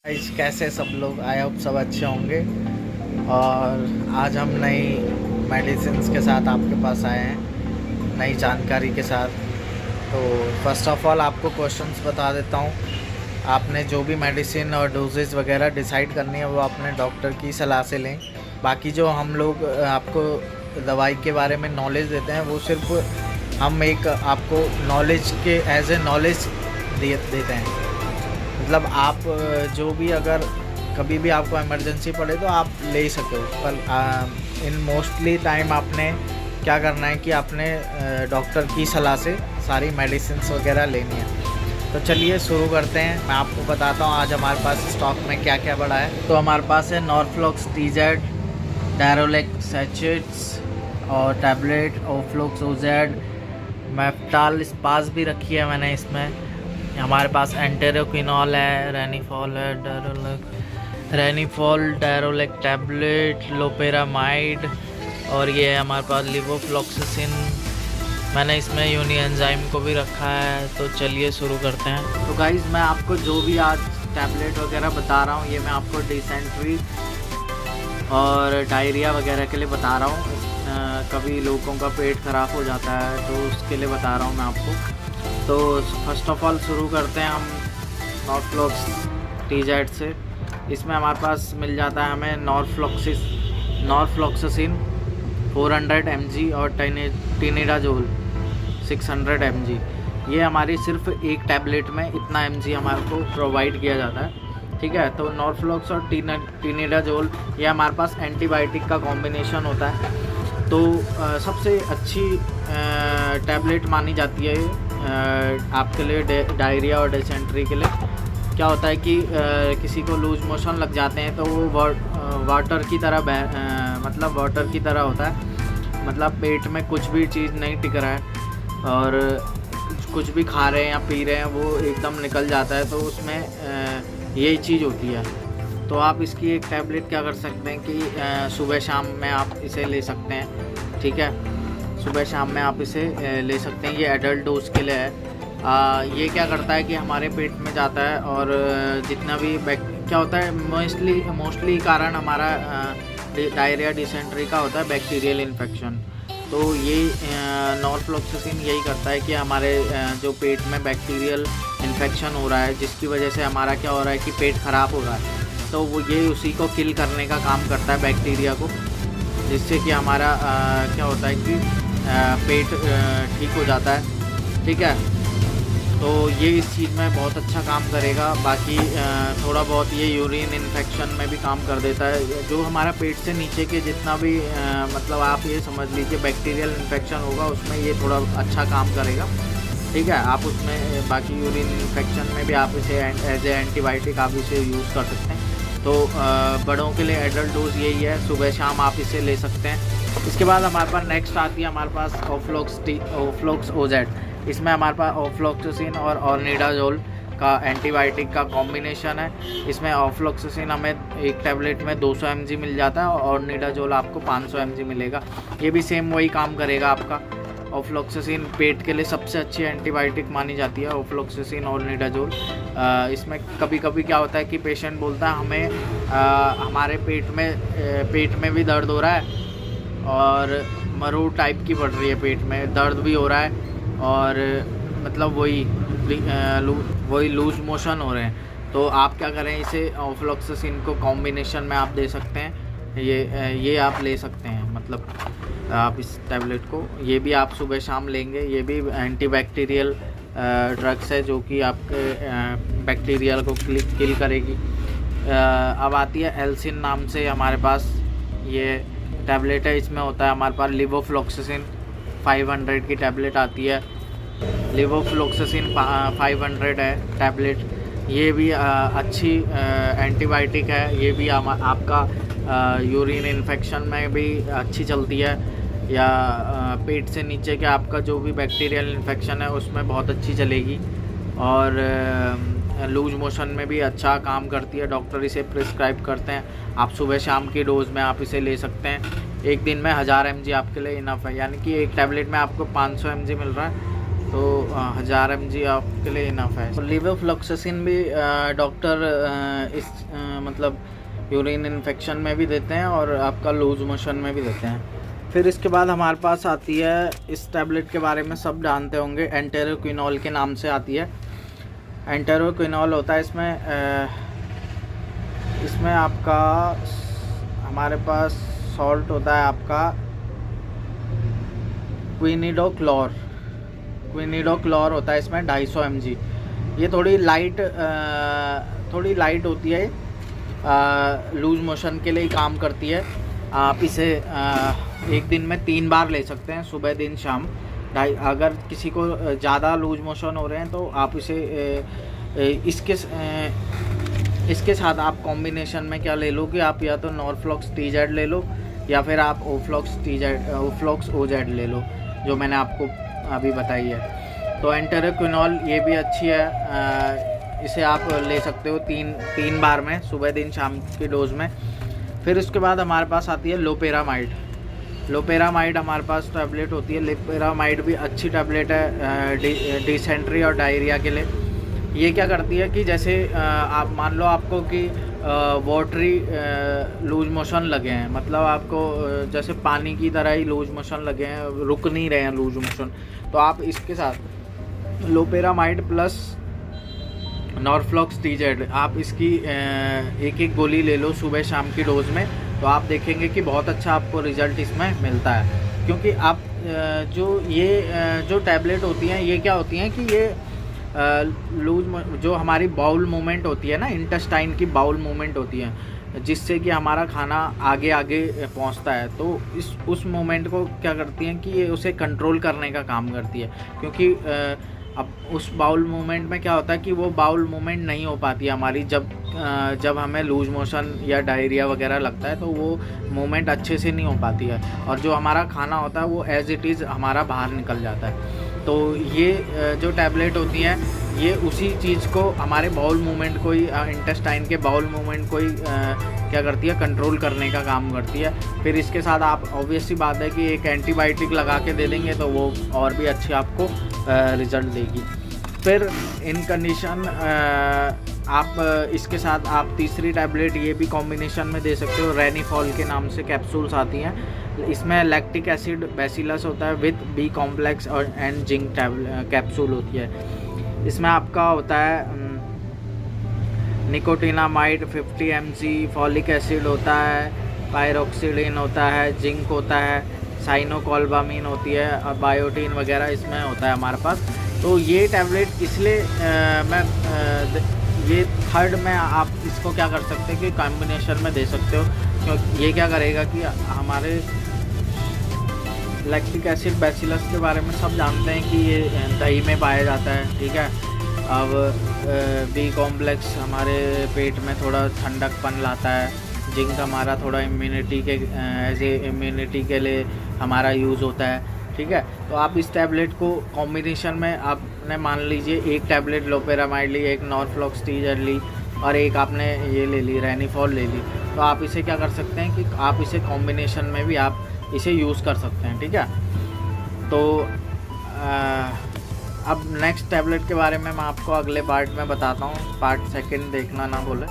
Guys कैसे सब लोग, आई होप सब अच्छे होंगे। और आज हम नई मेडिसिन्स के साथ आपके पास आए हैं, नई जानकारी के साथ। तो फर्स्ट ऑफ ऑल आपको क्वेश्चंस बता देता हूँ। आपने जो भी मेडिसिन और डोजेज वगैरह डिसाइड करनी है वो अपने डॉक्टर की सलाह से लें। बाकी जो हम लोग आपको दवाई के बारे में नॉलेज देते हैं वो सिर्फ हम एक आपको नॉलेज के एज ए नॉलेज देते हैं। मतलब आप जो भी अगर कभी भी आपको इमरजेंसी पड़े तो आप ले सको, पर इन मोस्टली टाइम आपने क्या करना है कि आपने डॉक्टर की सलाह से सारी मेडिसिन्स वगैरह लेनी है। तो चलिए शुरू करते हैं। मैं आपको बताता हूँ आज हमारे पास स्टॉक में क्या क्या पड़ा है। तो हमारे पास है नॉर्फ्लॉक्स TZ, डायरोलेक सैचेट्स और टैबलेट, ओफ्लॉक्स OZ, मेफ्टाल स्पास भी रखी है मैंने इसमें। हमारे पास एंटेरोक्विनॉल है, रेनिफॉल है, डायरोलेक टैबलेट, लोपेरामाइड, और ये है हमारे पास लिवोफ्लॉक्सासिन। मैंने इसमें यूनिएंजाइम को भी रखा है। तो चलिए शुरू करते हैं। तो गाइज़ मैं आपको जो भी आज टैबलेट वगैरह बता रहा हूँ ये मैं आपको डिसेंट्री और डायरिया वगैरह के लिए बता रहा हूँ। कभी लोगों का पेट ख़राब हो जाता है तो उसके लिए बता रहा हूँ मैं आपको। तो फर्स्ट ऑफ ऑल शुरू करते हैं हम नॉर्फ्लॉक्स TZ से। इसमें हमारे पास मिल जाता है हमें नॉर्फ्लॉक्सासिन 400 mg और टिनिडाजोल 600 mg। ये हमारी सिर्फ एक टैबलेट में इतना mg हमारे को प्रोवाइड किया जाता है, ठीक है। तो नॉर्फ्लॉक्स और टिनिडाजोल ये हमारे पास एंटीबायोटिक का कॉम्बिनेशन होता है। तो सबसे अच्छी टैबलेट मानी जाती है आपके लिए डायरिया और डिसेंट्री के लिए। क्या होता है कि किसी को लूज मोशन लग जाते हैं तो वो वाटर की तरह मतलब वाटर की तरह होता है। मतलब पेट में कुछ भी चीज़ नहीं टिक रहा है और कुछ भी खा रहे हैं या पी रहे हैं वो एकदम निकल जाता है, तो उसमें यही चीज़ होती है। तो आप इसकी एक टैबलेट क्या कर सकते हैं कि सुबह शाम में आप इसे ले सकते हैं, ठीक है। सुबह शाम में आप इसे ले सकते हैं। ये एडल्ट डोज के लिए है। ये क्या करता है कि हमारे पेट में जाता है और जितना भी क्या होता है मोस्टली कारण हमारा डायरिया डिसेंट्री का होता है बैक्टीरियल इन्फेक्शन। तो ये नॉर्फ्लॉक्सासिन यही करता है कि हमारे जो पेट में बैक्टीरियल इन्फेक्शन हो रहा है जिसकी वजह से हमारा क्या हो रहा है कि पेट ख़राब हो रहा है, तो वो ये उसी को किल करने का काम करता है बैक्टीरिया को, जिससे कि हमारा क्या होता है कि पेट ठीक हो जाता है, ठीक है। तो ये इस चीज़ में बहुत अच्छा काम करेगा। बाकी थोड़ा बहुत ये यूरिन इन्फेक्शन में भी काम कर देता है। जो हमारा पेट से नीचे के जितना भी मतलब आप ये समझ लीजिए बैक्टीरियल इन्फेक्शन होगा उसमें ये थोड़ा अच्छा काम करेगा, ठीक है। आप उसमें बाकी यूरिन इन्फेक्शन में भी आप इसे एज ए एंटीबायोटिक आप इसे यूज़ कर सकते हैं। तो बड़ों के लिए एडल्ट डोज यही है, सुबह शाम आप इसे ले सकते हैं। इसके बाद हमारे पास नेक्स्ट आती है हमारे पास ओफ्लॉक्स OZ। इसमें हमारे पास ओफ्लॉक्सासिन और ऑर्निडाजोल का एंटीबायोटिक का कॉम्बिनेशन है। इसमें ओफ्लॉक्सासिन हमें एक टैबलेट में 200 mg मिल जाता है और ऑर्निडाजोल आपको 500 mg मिलेगा। ये भी सेम वही काम करेगा आपका। ओफ्लॉक्सासिन पेट के लिए सबसे अच्छी एंटीबायोटिक मानी जाती है, ओफ्लॉक्सासिन और ऑर्निडाजोल। इसमें कभी कभी क्या होता है कि पेशेंट बोलता है हमें हमारे पेट में भी दर्द हो रहा है और मरू टाइप की बढ़ रही है, पेट में दर्द भी हो रहा है और मतलब वही लूज मोशन हो रहे हैं। तो आप क्या करें, इसे ओफ्लॉक्सासिन को कॉम्बिनेशन में आप दे सकते हैं। ये आप ले सकते हैं, मतलब आप इस टैबलेट को ये भी आप सुबह शाम लेंगे। ये भी एंटीबैक्टीरियल ड्रग्स है जो कि आपके बैक्टीरिया को किल करेगी। अब आती है एल्सिन नाम से हमारे पास ये टैबलेट है। इसमें होता है हमारे पास लिवोफ्लॉक्सासिन 500 की टैबलेट आती है। लिवोफ्लॉक्सासिन 500 है टैबलेट। ये भी अच्छी एंटीबायोटिक है। ये भी आपका यूरिन इन्फेक्शन में भी अच्छी चलती है, या पेट से नीचे के आपका जो भी बैक्टीरियल इन्फेक्शन है उसमें बहुत अच्छी चलेगी। और लूज मोशन में भी अच्छा काम करती है। डॉक्टर इसे प्रिस्क्राइब करते हैं। आप सुबह शाम की डोज में आप इसे ले सकते हैं। एक दिन में 1000 mg आपके लिए इनफ है, यानी कि एक टैबलेट में आपको 500 mg मिल रहा है तो 1000 mg आपके लिए इनफ है। तो लेवोफ्लॉक्सासिन भी डॉक्टर इस मतलब यूरिन इन्फेक्शन में भी देते हैं और आपका लूज मोशन में भी देते हैं। फिर इसके बाद हमारे पास आती है, इस टैबलेट के बारे में सब जानते होंगे, एंटेरोक्विनोल के नाम से आती है। एंटेरोक्विनोल होता है इसमें आपका हमारे पास सॉल्ट होता है आपका क्विनिडोक्लोर होता है इसमें 250 mg। ये थोड़ी लाइट होती है, लूज मोशन के लिए काम करती है। आप इसे एक दिन में 3 बार ले सकते हैं, सुबह दिन शाम। अगर किसी को ज़्यादा लूज मोशन हो रहे हैं तो आप इसे इसके साथ आप कॉम्बिनेशन में क्या ले लो कि आप या तो नॉरफ्लॉक्स TZ ले लो या फिर आप ओफ्लॉक्स OZ ले लो, जो मैंने आपको अभी बताई है। तो एंटेरोक्विनोल ये भी अच्छी है, इसे आप ले सकते हो 3 बार में, सुबह दिन शाम की डोज में। फिर उसके बाद हमारे पास आती है लोपेरामाइड हमारे पास टैबलेट होती है। लोपेरामाइड भी अच्छी टैबलेट है डिसेंट्री और डायरिया के लिए। ये क्या करती है कि जैसे आप मान लो आपको कि वाटरी लूज मोशन लगे हैं, मतलब आपको जैसे पानी की तरह ही लूज मोशन लगे हैं, रुक नहीं रहे हैं लूज मोशन, तो आप इसके साथ लोपेरामाइड प्लस नॉरफ्लॉक्स TZ आप इसकी एक गोली ले लो सुबह शाम की डोज में, तो आप देखेंगे कि बहुत अच्छा आपको रिज़ल्ट इसमें मिलता है। क्योंकि आप जो टैबलेट होती हैं ये क्या होती हैं कि ये जो हमारी बाउल मूवमेंट होती है ना, इंटेस्टाइन की बाउल मूवमेंट होती है, जिससे कि हमारा खाना आगे पहुंचता है, तो उस मूवमेंट को क्या करती हैं कि ये उसे कंट्रोल करने का काम करती है। क्योंकि अब उस बाउल मूवमेंट में क्या होता है कि वो बाउल मूवमेंट नहीं हो पाती है हमारी, जब हमें लूज मोशन या डायरिया वगैरह लगता है तो वो मूवमेंट अच्छे से नहीं हो पाती है, और जो हमारा खाना होता है वो एज इट इज़ हमारा बाहर निकल जाता है। तो ये जो टैबलेट होती हैं ये उसी चीज़ को, हमारे बाउल मूवमेंट को ही, इंटेस्टाइन के बाउल मूवमेंट को ही क्या करती है, कंट्रोल करने का काम करती है। फिर इसके साथ आप ऑब्वियस सी बात है कि एक एंटीबायोटिक लगा के दे देंगे तो वो और भी अच्छी आपको रिज़ल्ट देगी। फिर इन कंडीशन आप इसके साथ आप तीसरी टैबलेट ये भी कॉम्बिनेशन में दे सकते हो, रेनिफॉल के नाम से कैप्सूल्स आती हैं। इसमें लैक्टिक एसिड बैसिलस होता है विद B कॉम्प्लेक्स और एंड जिंक कैप्सूल होती है। इसमें आपका होता है निकोटिनामाइड 50 mg, फॉलिक एसिड होता है, पायरोक्सिडिन होता है, जिंक होता है, साइनोकोल्बामीन होती है और बायोटीन वगैरह इसमें होता है हमारे पास। तो ये टैबलेट इसलिए ये थर्ड में आप इसको क्या कर सकते हैं कि कॉम्बिनेशन में दे सकते हो, क्योंकि ये क्या करेगा कि हमारे लैक्टिक एसिड बैसिलस के बारे में सब जानते हैं कि ये दही में पाया जाता है, ठीक है। अब B कॉम्प्लेक्स हमारे पेट में थोड़ा ठंडकपन लाता है, जिंक हमारा थोड़ा इम्यूनिटी के एज ए इम्यूनिटी के लिए हमारा यूज़ होता है, ठीक है। तो आप इस टैबलेट को कॉम्बिनेशन में आपने मान लीजिए एक टैबलेट लोपेरामाइड ली, एक नॉरफ्लॉक्स TZ ली और एक आपने ये ले ली रेनिफॉल ले ली, तो आप इसे क्या कर सकते हैं कि आप इसे कॉम्बिनेशन में भी आप इसे यूज़ कर सकते हैं, ठीक है। तो अब नेक्स्ट टैबलेट के बारे में मैं आपको अगले पार्ट में बताता हूँ, पार्ट सेकंड देखना ना बोले।